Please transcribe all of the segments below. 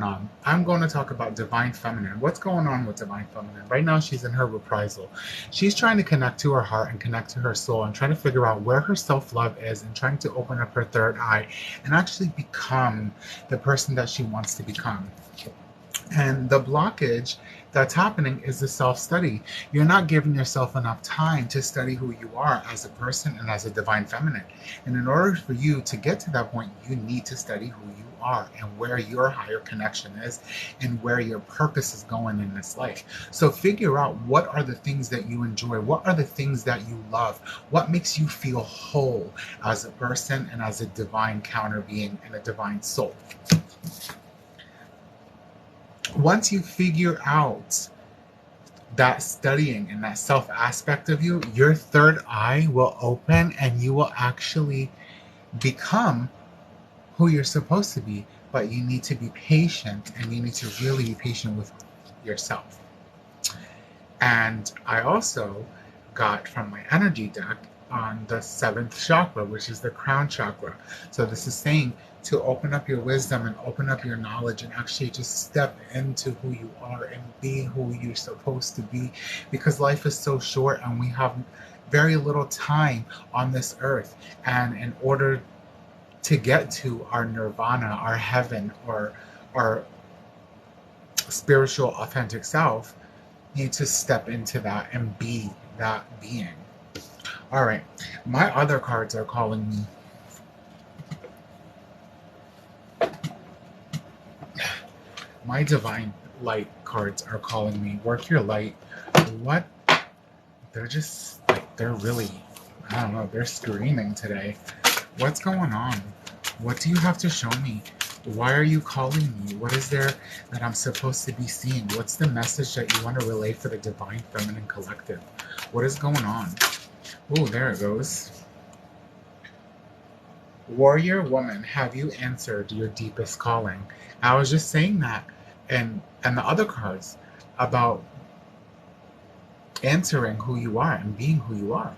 on. I'm going to talk about Divine Feminine. What's going on with Divine Feminine? Right now, she's in her reprisal. She's trying to connect to her heart and connect to her soul and trying to figure out where her self love is and trying to open up her third eye and actually become the person that she wants to become. And the blockage that's happening is the self study. You're not giving yourself enough time to study who you are as a person and as a divine feminine. And in order for you to get to that point, you need to study who you are and where your higher connection is and where your purpose is going in this life. So figure out what are the things that you enjoy, what are the things that you love, what makes you feel whole as a person and as a divine counter being and a divine soul. Once you figure out that studying and that self aspect of you, your third eye will open and you will actually become who you're supposed to be. But you need to be patient and you need to really be patient with yourself. And I also got from my energy deck on the seventh chakra, which is the crown chakra. So this is saying to open up your wisdom and open up your knowledge and actually just step into who you are and be who you're supposed to be, because life is so short and we have very little time on this earth. And in order to get to our nirvana, our heaven, or our spiritual authentic self, you need to step into that and be that being. All right, my other cards are calling me. My divine light cards are calling me. Work your light. What? They're just like, they're really, I don't know, they're screaming today. What's going on? What do you have to show me? Why are you calling me? What is there that I'm supposed to be seeing? What's the message that you want to relay for the Divine Feminine Collective? What is going on? Oh, there it goes. Warrior woman, have you answered your deepest calling? I was just saying that and the other cards about answering who you are and being who you are.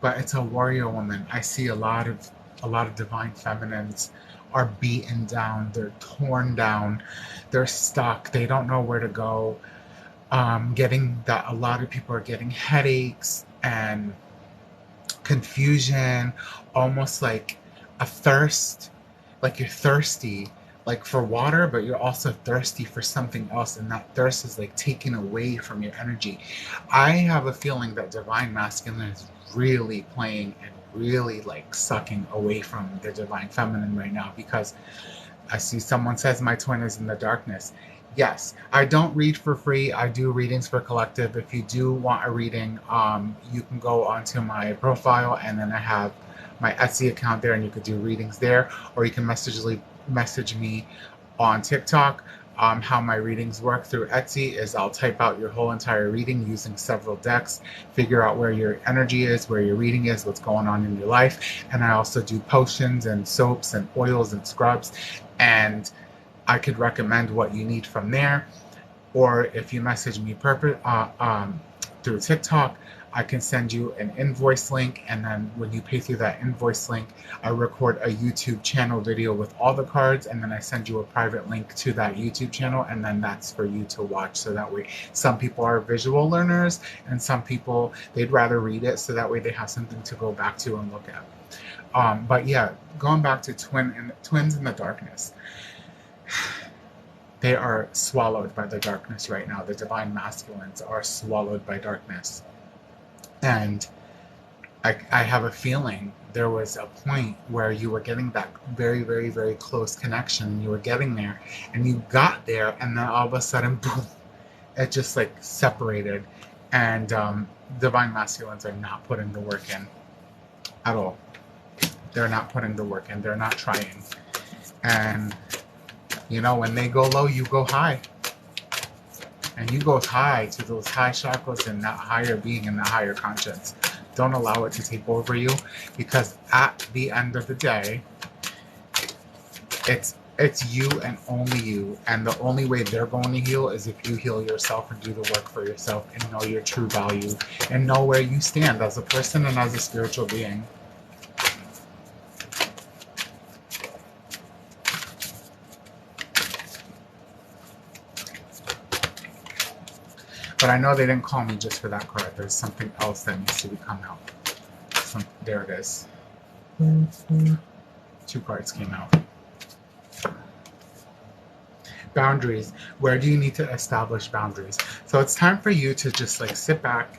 But it's a warrior woman. I see a lot of divine feminines are beaten down, they're torn down, they're stuck, they don't know where to go. Getting that a lot of people are getting headaches and confusion, almost like a thirst, like you're thirsty like for water, but you're also thirsty for something else, and that thirst is like taken away from your energy. I have a feeling that divine masculine is really playing and really like sucking away from the divine feminine right now, because I see someone says my twin is in the darkness. Yes, I don't read for free. I do readings for collective. If you do want a reading, you can go onto my profile, and then I have my Etsy account there, and you could do readings there, or you can message me on TikTok. How my readings work through Etsy is I'll type out your whole entire reading using several decks, figure out where your energy is, where your reading is, what's going on in your life. And I also do potions and soaps and oils and scrubs. And I could recommend what you need from there. Or if you message me through TikTok, I can send you an invoice link, and then when you pay through that invoice link, I record a YouTube channel video with all the cards, and then I send you a private link to that YouTube channel, and then that's for you to watch. So that way, some people are visual learners, and some people, they'd rather read it, so that way they have something to go back to and look at. But yeah, going back to twins in the darkness. They are swallowed by the darkness right now. The divine masculines are swallowed by darkness. And I have a feeling there was a point where you were getting that very, very, very close connection. You were getting there, and you got there, and then all of a sudden, boom, it just like separated. And divine masculines are not putting the work in at all. They're not putting the work in. They're not trying. And you know, when they go low, you go high. And you go high to those high chakras and that higher being and that higher conscience. Don't allow it to take over you, because at the end of the day, it's you and only you. And the only way they're going to heal is if you heal yourself and do the work for yourself and know your true value and know where you stand as a person and as a spiritual being. But I know they didn't call me just for that card. There's something else that needs to be come out. There it is. 2 cards came out. Boundaries. Where do you need to establish boundaries? So it's time for you to just like sit back,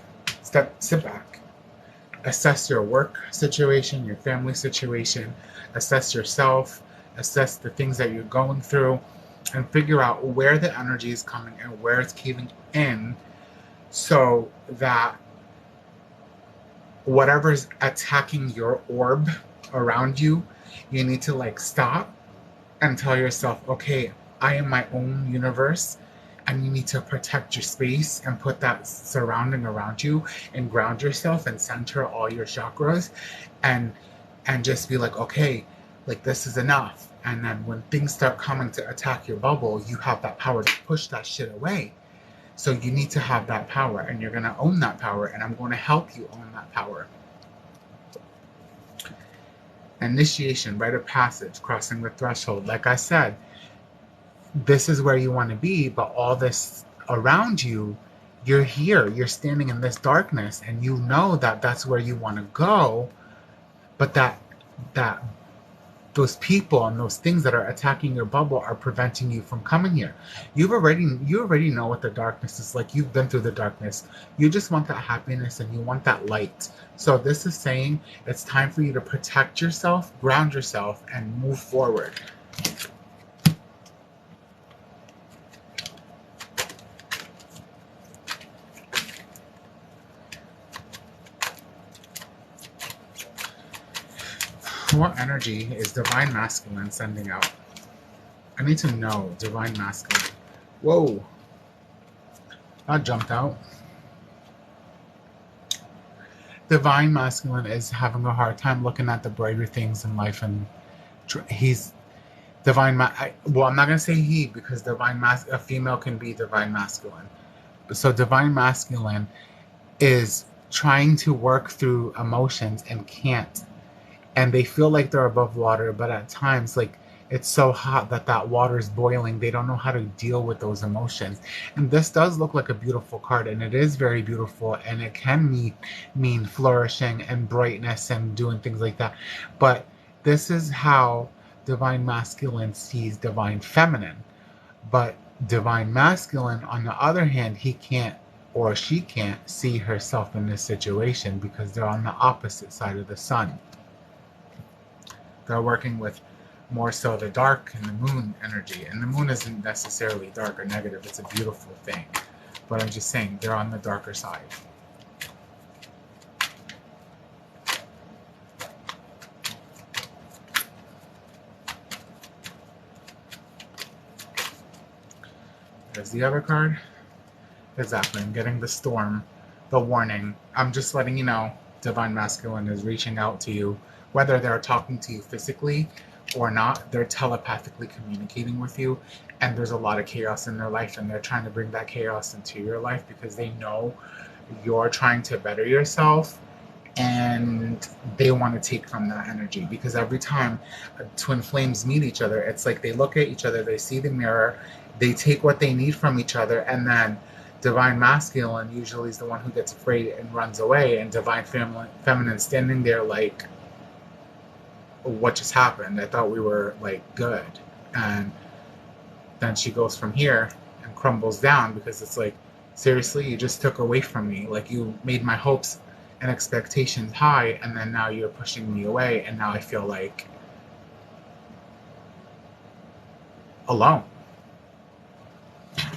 assess your work situation, your family situation, assess yourself, assess the things that you're going through, and figure out where the energy is coming and where it's caving in, so that whatever's attacking your orb around you, you need to like stop and tell yourself, okay, I am my own universe, and you need to protect your space and put that surrounding around you and ground yourself and center all your chakras, and just be like, okay, like this is enough. And then when things start coming to attack your bubble, you have that power to push that shit away. So you need to have that power, and you're going to own that power, and I'm going to help you own that power. Initiation, rite of passage, crossing the threshold. Like I said, this is where you want to be, but all this around you, you're here, you're standing in this darkness, and you know that that's where you want to go, but that those people and those things that are attacking your bubble are preventing you from coming here. You already know what the darkness is like. You've been through the darkness. You just want that happiness and you want that light. So this is saying it's time for you to protect yourself, ground yourself, and move forward. What energy is Divine Masculine sending out? I need to know Divine Masculine. Whoa. That jumped out. Divine Masculine is having a hard time looking at the brighter things in life, and he's Divine well, I'm not going to say he, because a female can be Divine Masculine. So Divine Masculine is trying to work through emotions and can't. And they feel like they're above water, but at times, like, it's so hot that water is boiling. They don't know how to deal with those emotions. And this does look like a beautiful card, and it is very beautiful, and it can mean flourishing and brightness and doing things like that. But this is how Divine Masculine sees Divine Feminine. But Divine Masculine, on the other hand, he can't or she can't see herself in this situation because they're on the opposite side of the sun. They're working with more so the dark and the moon energy. And the moon isn't necessarily dark or negative. It's a beautiful thing. But I'm just saying, they're on the darker side. There's the other card. Exactly. I'm getting the storm, the warning. I'm just letting you know Divine Masculine is reaching out to you. Whether they're talking to you physically or not, they're telepathically communicating with you, and there's a lot of chaos in their life, and they're trying to bring that chaos into your life because they know you're trying to better yourself, and they want to take from that energy. Because every time twin flames meet each other, it's like they look at each other, they see the mirror, they take what they need from each other, and then Divine Masculine usually is the one who gets afraid and runs away, and Divine Feminine standing there like, what just happened? I thought we were like good. And then she goes from here and crumbles down because it's like, seriously, you just took away from me. Like, you made my hopes and expectations high, and then now you're pushing me away, and now I feel like alone.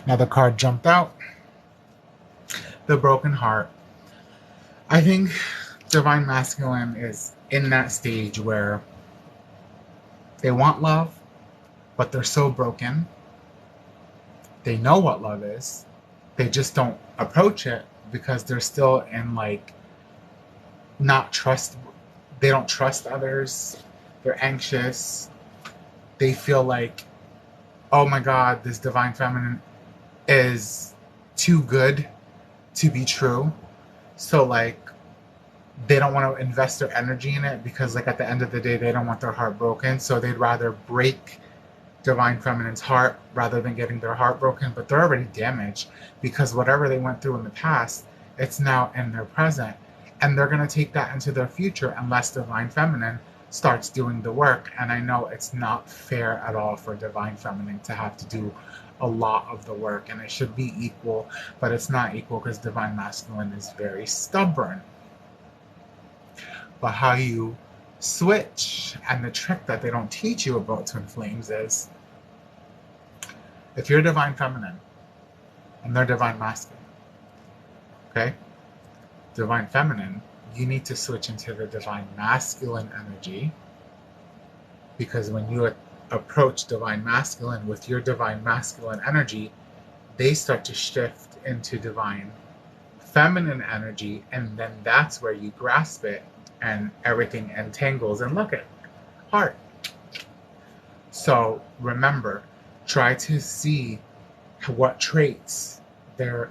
Now the card jumped out. The broken heart. I think Divine Masculine is in that stage where they want love, but they're so broken. They know what love is. They just don't approach it because they're still in like not trust. They don't trust others. They're anxious. They feel like, oh my God, this Divine Feminine is too good to be true. So like, they don't want to invest their energy in it because like at the end of the day, they don't want their heart broken. So they'd rather break Divine Feminine's heart rather than getting their heart broken, but they're already damaged because whatever they went through in the past, it's now in their present. And they're going to take that into their future unless Divine Feminine starts doing the work. And I know it's not fair at all for Divine Feminine to have to do a lot of the work, and it should be equal, but it's not equal because Divine Masculine is very stubborn. But how you switch, and the trick that they don't teach you about Twin Flames is, if you're Divine Feminine and they're Divine Masculine, okay? Divine Feminine, you need to switch into the Divine Masculine energy, because when you approach Divine Masculine with your Divine Masculine energy, they start to shift into Divine Feminine energy, and then that's where you grasp it and everything entangles. And look at heart. So remember, try to see what traits they're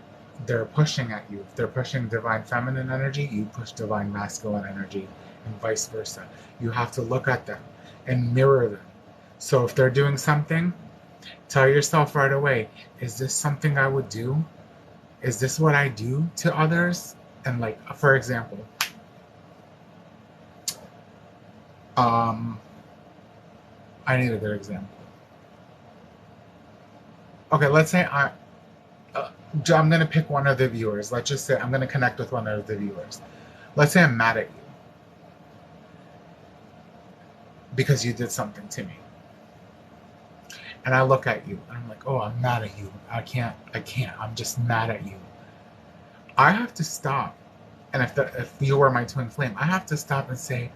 pushing at you. If they're pushing Divine Feminine energy, you push Divine Masculine energy, and vice versa. You have to look at them and mirror them. So if they're doing something, tell yourself right away, is this something I would do? Is this what I do to others? And like, for example, I need a good example. Okay, let's say I'm going to pick one of the viewers. Let's just say I'm going to connect with one of the viewers. Let's say I'm mad at you because you did something to me. And I look at you and I'm like, oh, I'm mad at you. I can't. I'm just mad at you. I have to stop. And if you were my twin flame, I have to stop and say,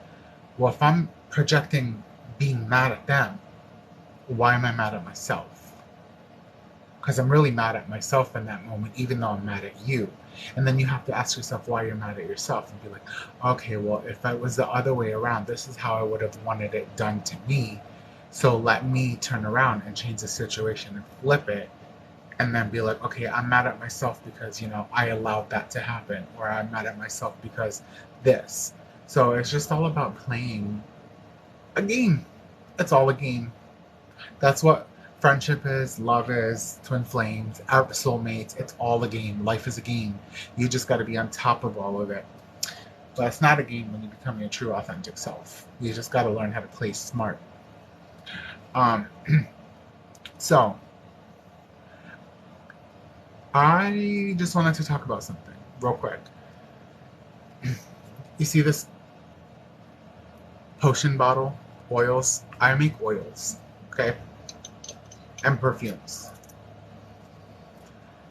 well, if I'm projecting being mad at them, why am I mad at myself? Because I'm really mad at myself in that moment, even though I'm mad at you. And then you have to ask yourself why you're mad at yourself and be like, okay, well, if it was the other way around, this is how I would have wanted it done to me. So let me turn around and change the situation and flip it, and then be like, okay, I'm mad at myself because, I allowed that to happen, or I'm mad at myself because this. So it's just all about playing a game. It's all a game. That's what friendship is, love is, twin flames, our soulmates. It's all a game. Life is a game. You just got to be on top of all of it. But it's not a game when you become your true, authentic self. You just got to learn how to play smart. So, I just wanted to talk about something real quick. You see this potion bottle, oils? I make oils, okay? And perfumes.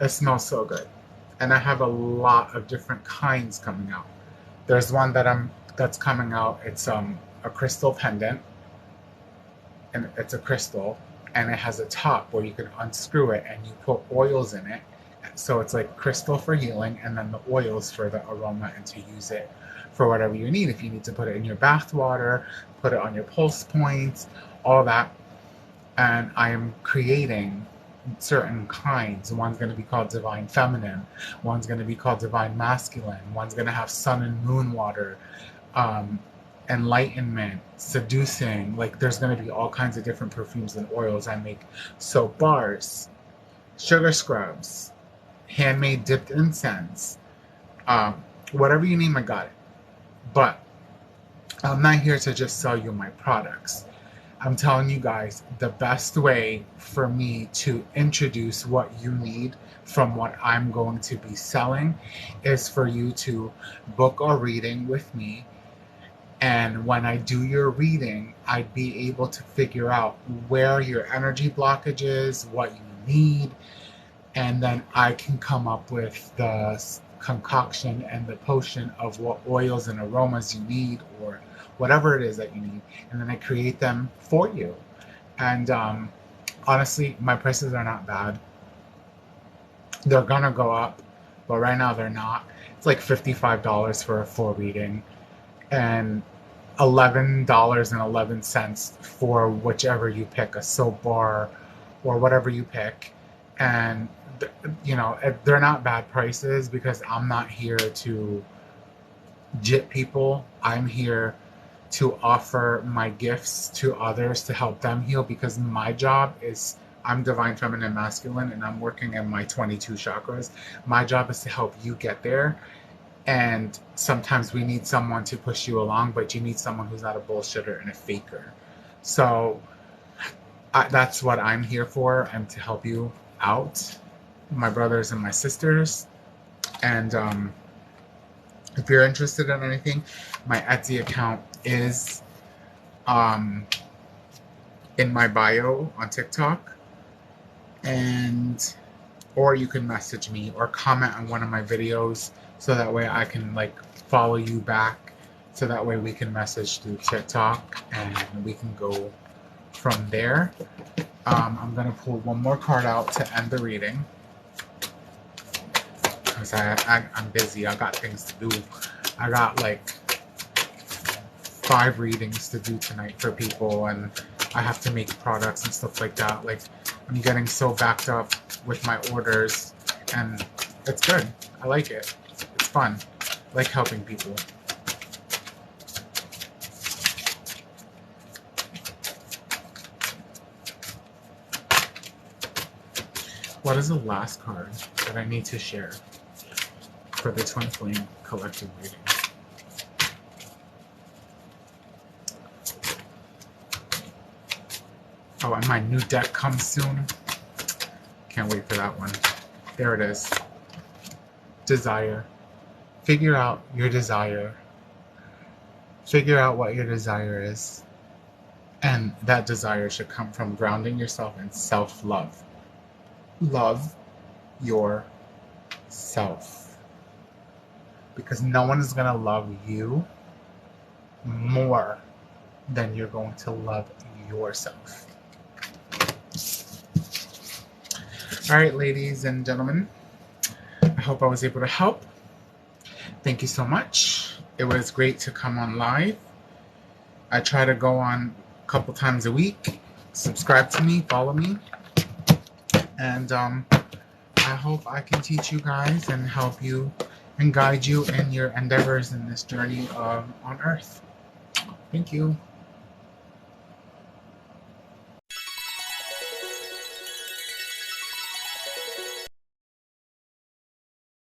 It smells so good. And I have a lot of different kinds coming out. There's one that's coming out. It's a crystal pendant. And it's a crystal, and it has a top where you can unscrew it and you put oils in it. So it's like crystal for healing, and then the oils for the aroma, and to use it for whatever you need. If you need to put it in your bath water, put it on your pulse points, all that. And I am creating certain kinds. One's going to be called Divine Feminine. One's going to be called Divine Masculine. One's going to have sun and moon water. Enlightenment, seducing. Like, there's going to be all kinds of different perfumes and oils. I make soap bars, sugar scrubs, handmade dipped incense, whatever you name, I got it. But I'm not here to just sell you my products. I'm telling you guys, the best way for me to introduce what you need from what I'm going to be selling is for you to book a reading with me. And when I do your reading, I'd be able to figure out where your energy blockage is, what you need, and then I can come up with the concoction and the potion of what oils and aromas you need, or whatever it is that you need. And then I create them for you. And honestly, my prices are not bad. They're gonna go up, but right now they're not. It's like $55 for a full reading, and $11.11 for whichever you pick, a soap bar or whatever you pick. And they're not bad prices, because I'm not here to jit people. I'm here to offer my gifts to others to help them heal, because my job is, I'm divine feminine masculine and I'm working in my 22 chakras. My job is to help you get there. And sometimes we need someone to push you along, but you need someone who's not a bullshitter and a faker. So that's what I'm here for. I'm to help you out, my brothers and my sisters. And if you're interested in anything, my Etsy account is in my bio on TikTok. And or you can message me or comment on one of my videos, so that way I can like follow you back, so that way we can message through TikTok and we can go from there. I'm gonna pull one more card out to end the reading, because I'm busy. I got things to do. I got like 5 readings to do tonight for people, and I have to make products and stuff like that. Like, I'm getting so backed up with my orders, and it's good. I like it. It's fun. I like helping people. What is the last card that I need to share for the Twin Flame collective reading? Oh, and my new deck comes soon. Can't wait for that one. There it is. Desire. Figure out your desire. Figure out what your desire is. And that desire should come from grounding yourself in self-love. Love yourself. Because no one is going to love you more than you're going to love yourself. All right, ladies and gentlemen, I hope I was able to help. Thank you so much. It was great to come on live. I try to go on a couple times a week. Subscribe to me, follow me. And I hope I can teach you guys and help you and guide you in your endeavors in this journey on Earth. Thank you.